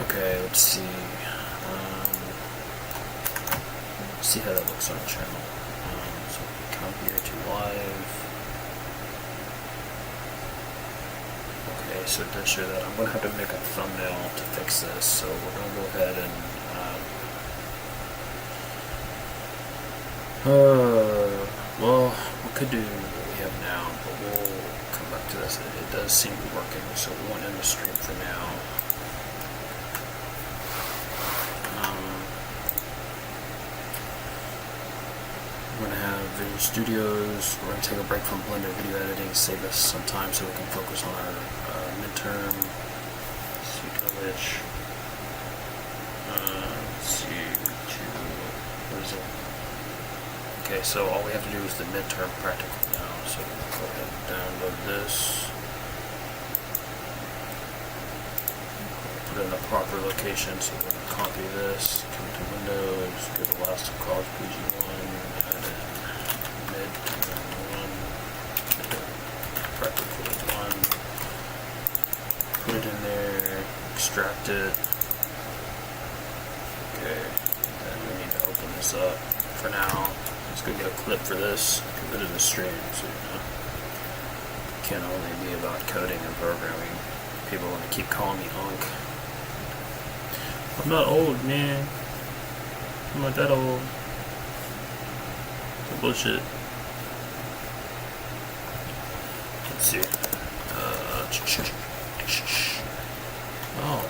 Okay, let's see. See how that looks on the channel. So come here to live. Okay, so it does show that. I'm going to have to make a thumbnail to fix this, so we're going to go ahead and well, we could do what we have now, but we'll come back to this. It does seem to be working, so we won't end the stream for now. We're going to have Visual Studios. We're going to take a break from Blender video editing, save us some time so we can focus on our midterm. See coverage. What is it? Okay, so all we have to do is the midterm practical now. So we'll go ahead and download this. Put it in the proper location. So we're going to copy this, come to Windows, go to LastOfCollegePG1, add in midterm 1, practical 1, put it in there, extract it. Okay, then we need to open this up. For now, let's go get a clip for this, because it is a stream, so you know, it can't only be about coding and programming. People want to keep calling me Unk. I'm not old, man. I'm not that old. It's bullshit. Let's see. Oh.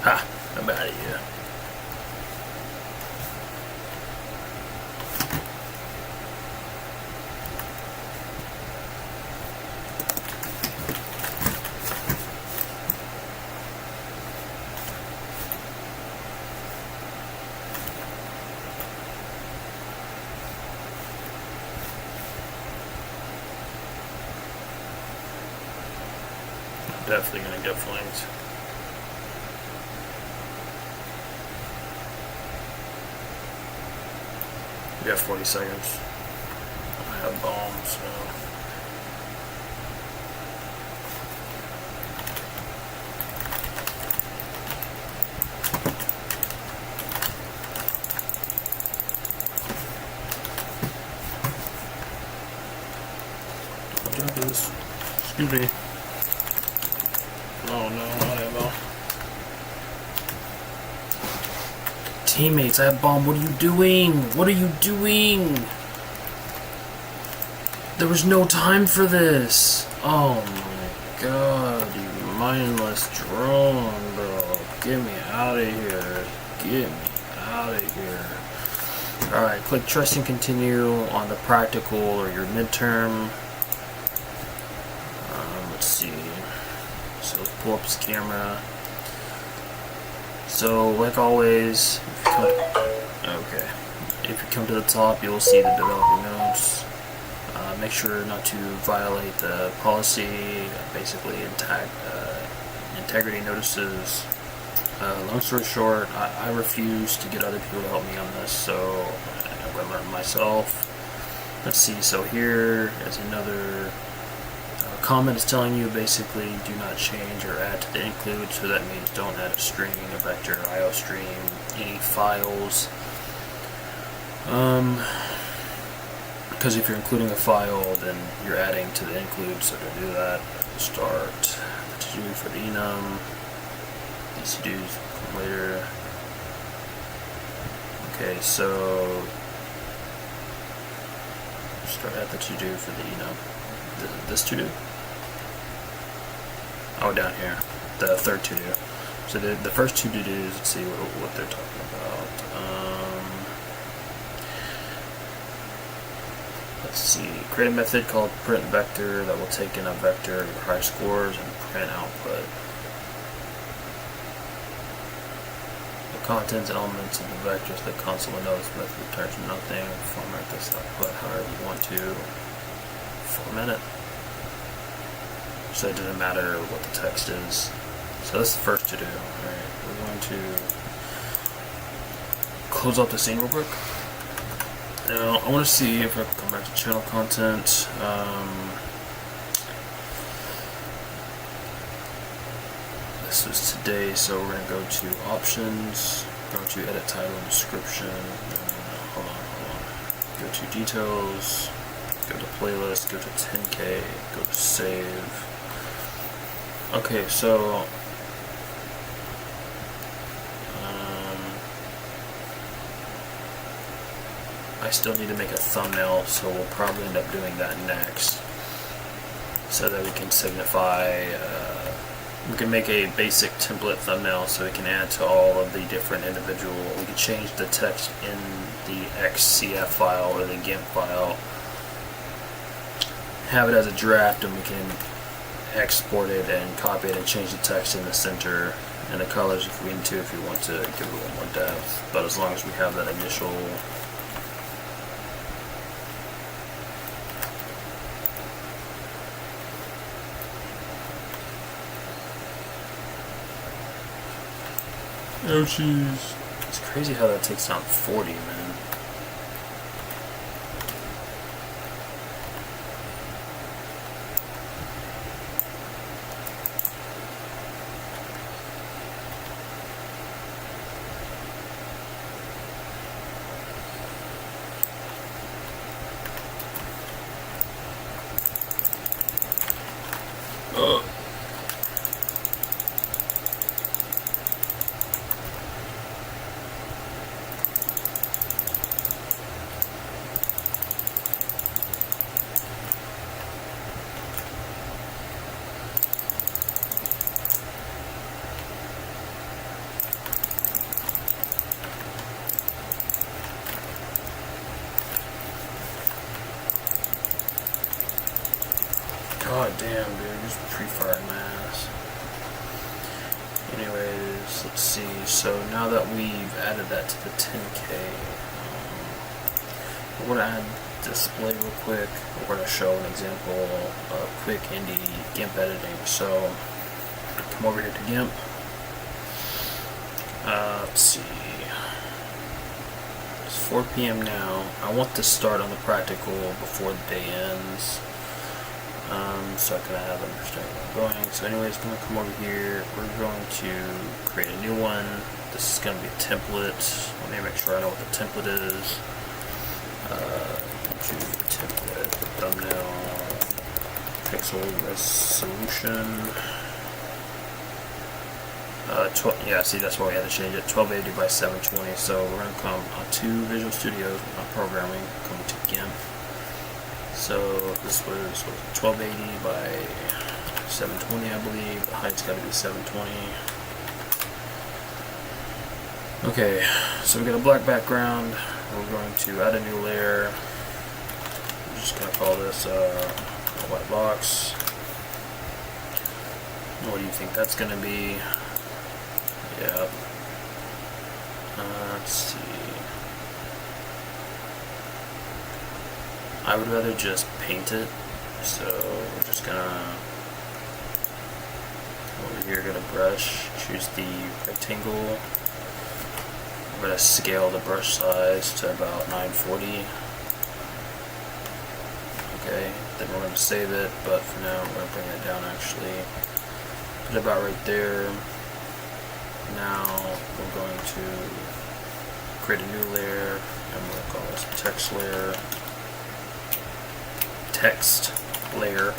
Ha! I'm out of here. I'm definitely gonna get flanked. We have 40 seconds. I have bombs, so. Don't do this. Excuse me. Oh no, not ammo. Teammates, I have bomb. What are you doing? What are you doing? There was no time for this. Oh my god, you mindless drone, bro. Get me out of here. Get me out of here. Alright, click trust and continue on the practical or your midterm. Let's see. So let's pull up this camera. So, like always, if you come to the top, you'll see the developing notes. Make sure not to violate the policy, basically integrity notices. Long story short, I refuse to get other people to help me on this, so I'm going to learn myself. Let's see, so here is another comment is telling you basically do not change or add to the include, so that means don't add a string, a vector, IO stream, any files. Because if you're including a file, then you're adding to the include, so to do that, start to do for the enum, these to do's later. Okay, so start at the to do for the enum. This to do. Oh, down here, the third to do. So the first two to do's. Let's see what they're talking about. Let's see. Create a method called print vector that will take in a vector of high scores and print output. The contents and elements of the vectors the console notice method returns nothing. Format this output however you want to format it. So it doesn't matter what the text is. So that's the first to do. Alright, we're going to close up the scene real quick. Now I want to see if I can come back to channel content. This was today, so we're going to go to options, go to edit title and description. Hold on. Go to details, go to playlist, go to 10K, go to save. Okay, so I still need to make a thumbnail, so we'll probably end up doing that next, so that we can signify, we can make a basic template thumbnail so we can add to all of the different individual, we can change the text in the XCF file or the GIMP file, have it as a draft, and we can export it and copy it and change the text in the center and the colors if we need to, if we want to give it a little more depth. But as long as we have that initial oh jeez. It's crazy how that takes down 40, man. God damn, dude, just pre-firing my ass. Anyways, let's see. So now that we've added that to the 10K, we're going to add display real quick. We're going to show an example of quick indie GIMP editing. So come over here to GIMP. Let's see. It's 4 p.m. now. I want to start on the practical before the day ends. So I can have an understanding where I'm going. So anyways, I'm going to come over here. We're going to create a new one. This is going to be a template. Let me make sure I know what the template is. Template, thumbnail, pixel resolution. Yeah, see, that's why we had to change it. 1280 by 720. So we're going to come to Visual Studio, programming, come to GIMP. So this was 1280 by 720, I believe. The height's got to be 720. Okay, so we got a black background. We're going to add a new layer. We're just going to call this a white box. What do you think that's going to be? Yep. Let's see. I would rather just paint it, so we're just gonna come over here, go to brush, choose the rectangle. I'm gonna scale the brush size to about 940. Okay, then we're gonna save it, but for now I'm gonna bring it down actually. Put it about right there. Now we're going to create a new layer, and we're gonna call this text layer. Text layer,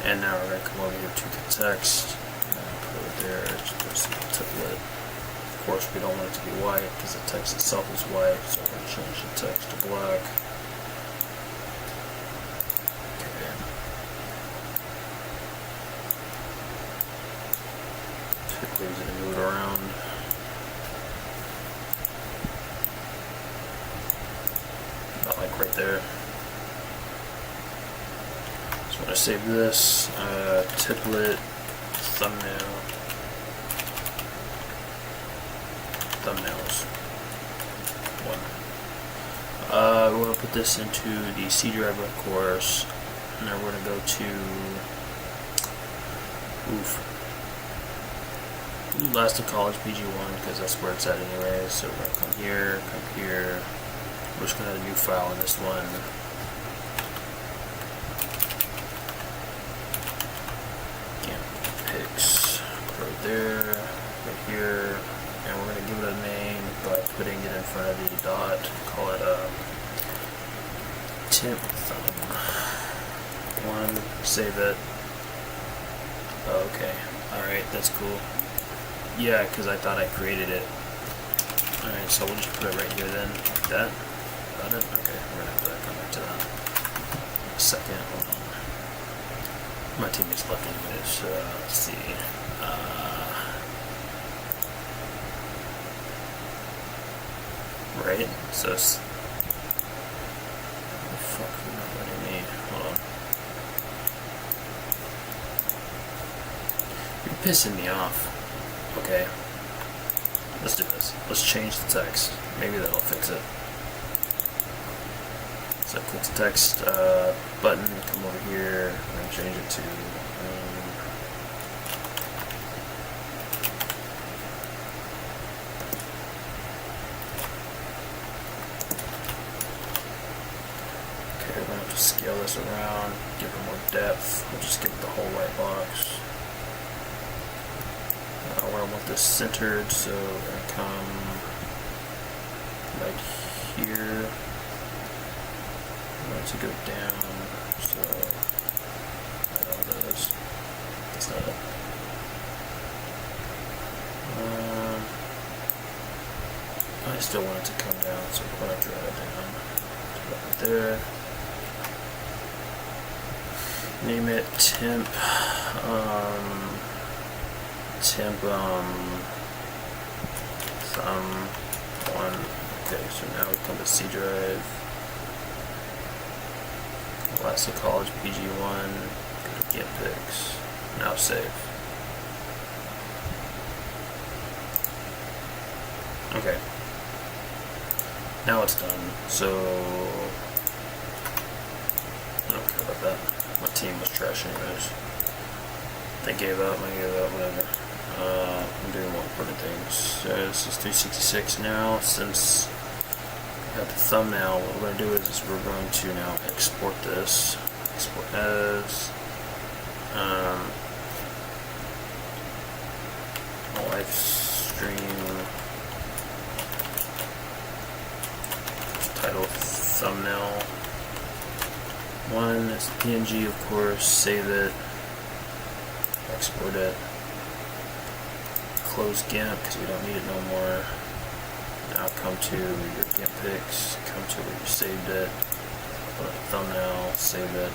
and now we're going to come over here to the text and put it there. Just a template. Of course, we don't want it to be white because the text itself is white, so we're going to change the text to black. Okay. Typically, we're going to move it around. About like right there. So when I save this, template, thumbnails, 1. We're going to put this into the C drive, of course, and then we're going to go to LastOfCollegePG1 because that's where it's at anyway. So we're going to come here. We're just going to add a new file in this one. Pics, right there, right here, and we're going to give it a name by putting it in front of the dot. Call it temp thumb 1. Save it. Okay, alright, that's cool. Yeah, because I thought I created it. Alright, so we'll just put it right here then, like that. Got it? Okay, we're going to have to come back to that in a second. Hold on. My teammate's left anyways, so let's see. Right, so fuck, you're not letting me. Hold on. You're pissing me off. Okay. Let's do this. Let's change the text. Maybe that'll fix it. So click the text button, come over here, and change it to okay, we're going to have to scale this around, give it more depth. We'll just give it the whole white box. Where I want this centered, so we're going to come right here. To go down, so I know this. That's not it. I still want it to come down, so we're going to drag it down to right there. Name it temp. Thumb 1. Okay, so now we come to C drive. LastOfCollegePG1, go to Get Pics, now save. Okay, now it's done. So I don't care about that. My team was trash anyways. They gave up, I gave up, whatever. I'm doing more important things. So this is 366 now. Since got the thumbnail, what we're going to do is we're going to now export this. Export as live stream, title thumbnail 1. It's PNG, of course. Save it, export it, close GIMP because we don't need it no more. Now come to your GIMP pics, come to where you saved it, put a thumbnail, save it.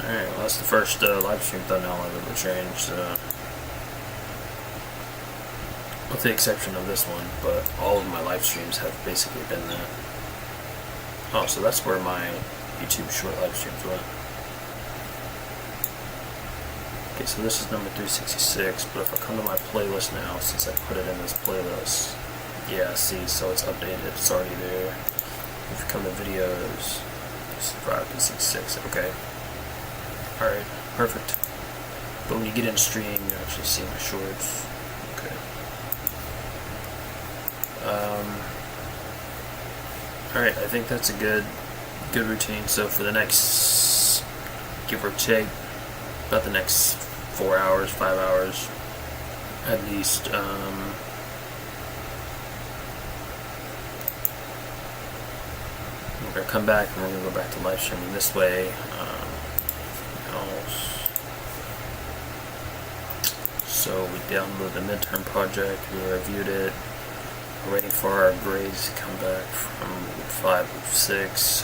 Alright, well that's the first live stream thumbnail I've ever changed, with the exception of this one, but all of my live streams have basically been that. Oh, so that's where my YouTube short live streams went. Okay, so this is number 366, but if I come to my playlist now, since I put it in this playlist, yeah, see, so it's updated, it's already there. If you come to videos, it's 566, okay. Alright, perfect. But when you get in stream, you actually see my shorts. Okay. Alright, I think that's a good routine. So for the next, give or take, about the next 4 hours, 5 hours, at least, we're going to come back and we're going to go back to live streaming this way. So we downloaded the midterm project, we reviewed it, we're waiting for our grades to come back from Lab 5 of 6,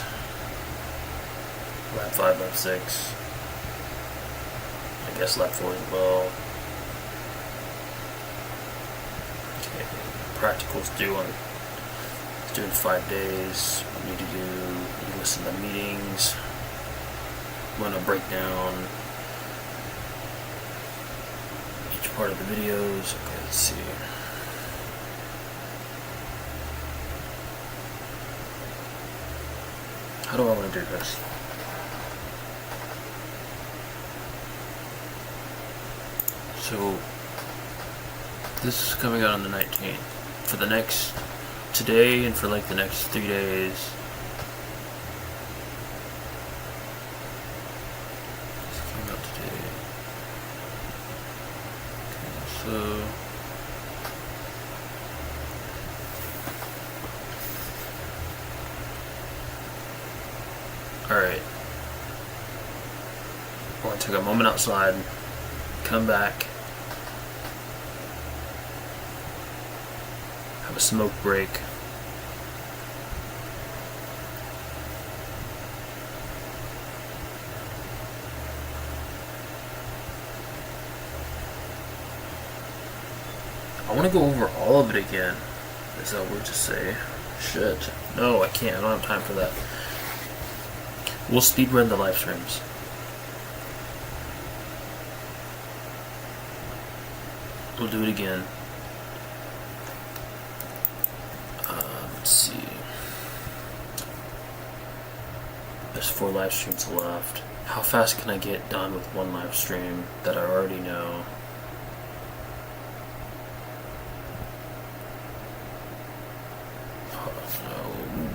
Lab 5 of 6, I guess Lab 4 as well. Okay, practicals due on do it in 5 days. What you need to do, you listen to meetings. I'm going to break down each part of the videos. Okay, let's see. How do I want to do this? So this is coming out on the 19th. For the next, today and for like the next 3 days. This came out today. Okay, so alright. I want to take a moment outside, come back, have a smoke break. I want to go over all of it again. Is that weird to say? Shit. No, I can't. I don't have time for that. We'll speedrun the live streams. We'll do it again. Let's see. There's 4 live streams left. How fast can I get done with one live stream that I already know?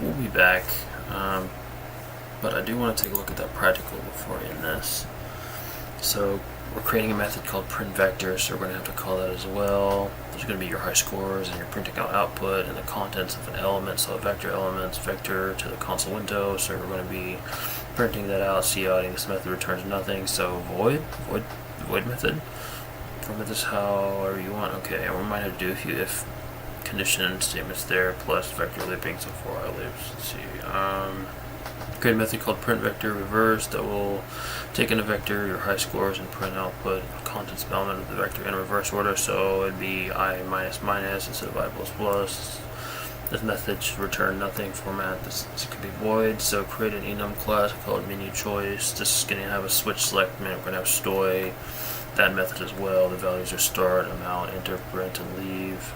We'll be back. But I do want to take a look at that practical before I end this. So we're creating a method called print vector, so we're going to have to call that as well. There's going to be your high scores and your printing out output and the contents of an element, so a vector elements, vector to the console window, so we're going to be printing that out, coutting. This method returns nothing, so void method. Format this however you want. Okay, and we might have to do if condition statements there plus vector looping, so for while loops. Let's see. Create a method called print vector reverse that will take in a vector, your high scores, and print output contents element of the vector in reverse order. So it'd be I minus minus instead of I plus plus. This method should return nothing. Format this could be void. So create an enum class called menu choice. This is going to have a switch select menu. We're going to have stoy. That method as well. The values are start, amount, enter, print, and leave.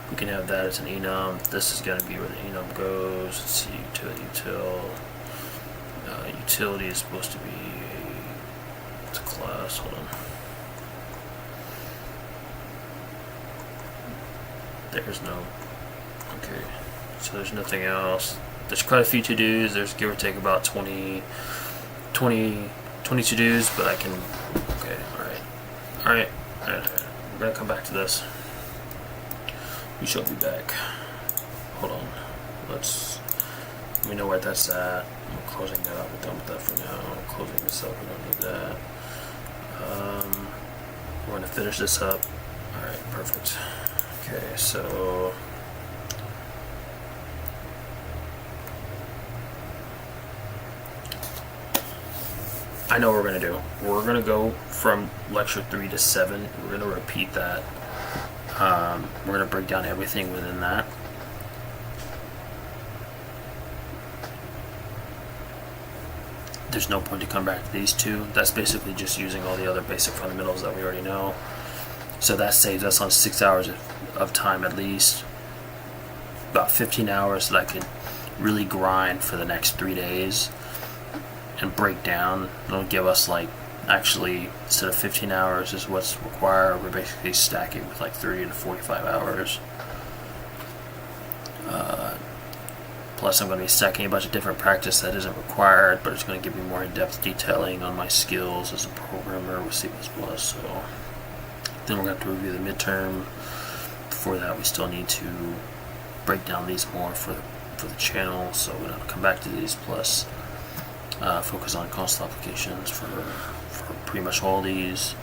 We can have that as an enum. This is going to be where the enum goes. Let's see, util. Utility is supposed to be it's a class. Hold on. There's no. Okay, so there's nothing else. There's quite a few to-dos. There's give or take about 20 to-dos, but I can. Okay, all right. We're gonna come back to this. We shall be back. Hold on. Let me know where that's at. I'm closing that up. We're done with that for now. I'm closing this up. We don't need that. We're going to finish this up. Alright, perfect. Okay, so I know what we're going to do. We're going to go from lecture 3 to 7. We're going to repeat that. We're going to break down everything within that. There's no point to come back to these two. That's basically just using all the other basic fundamentals that we already know. So that saves us on 6 hours of time at least. About 15 hours that I could really grind for the next 3 days and break down. It'll give us like, actually, instead of 15 hours is what's required, we're basically stacking with like 30 to 45 hours. Plus I'm going to be stacking a bunch of different practice that isn't required, but it's going to give me more in-depth detailing on my skills as a programmer with C++. So then we're going to have to review the midterm. Before that, we still need to break down these more for the channel, so we're going to come back to these, plus focus on console applications for pretty much all these.